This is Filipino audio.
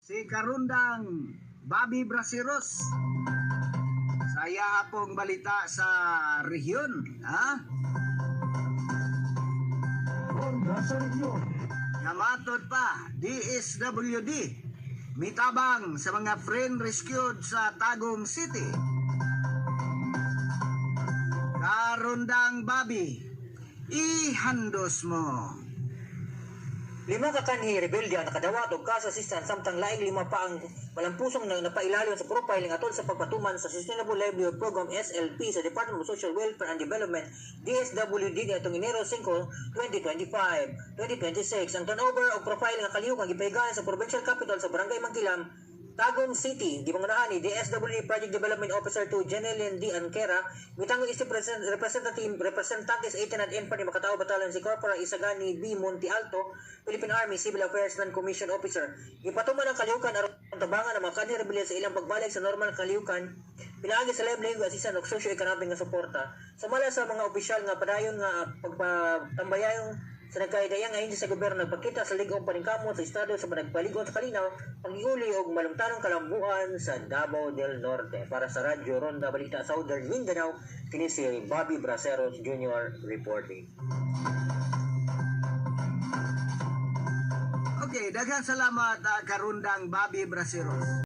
Si Karundang Bobby Braceros. Saya hapong balita sa rehiyon, ha? Namatod pa, DSWD, mitabang sa mga friend rescued sa Tagum City. Karundang Bobby, ihandos mo. 5 ka kanhi rebelde ang nakadawat og cash assistance samtang laing 5 pa ang malampusong napailalim sa profiling atol sa pagpatuman sa Sustainable Livelihood Program SLP sa Department of Social Welfare and Development DSWD nitong Enero 5, 2025. 2026 ang turnover og profiling nga kalihok ang gipahigayon sa provincial capital sa Barangay Mangkilam, Tagum City, di mangunahan ni DSWD Project Development Officer 2 Jeneline D. Anquera, mitangog isip representantes 18 at N pa ni Makatao Batalyon si Corporal Isagani B. Monte Alto, Philippine Army Civil Affairs Non-Commissioned Officer. Ipatuman ang kalihukan aron tabangan ang mga kanhi rebelde sa ilang pagbalik sa normal kalihukan, pinaagi sa livelihood assistance ug socio-economic nga suporta. Samala sa mga opisyal nga padayon nga pagpatambayayong sa nagkaidayang ngayon sa gobyerno nagpakita sa ligong paningkamot sa estado sa panagpaligon sa kalinaw, pag-iuli o malumtanong kalambuan sa Davao del Norte. Para sa Radyo Ronda Balita Southern Mindanao, kini si Bobby Braceros Jr. reporting. Okay, daghang salamat Karundang Bobby Braceros.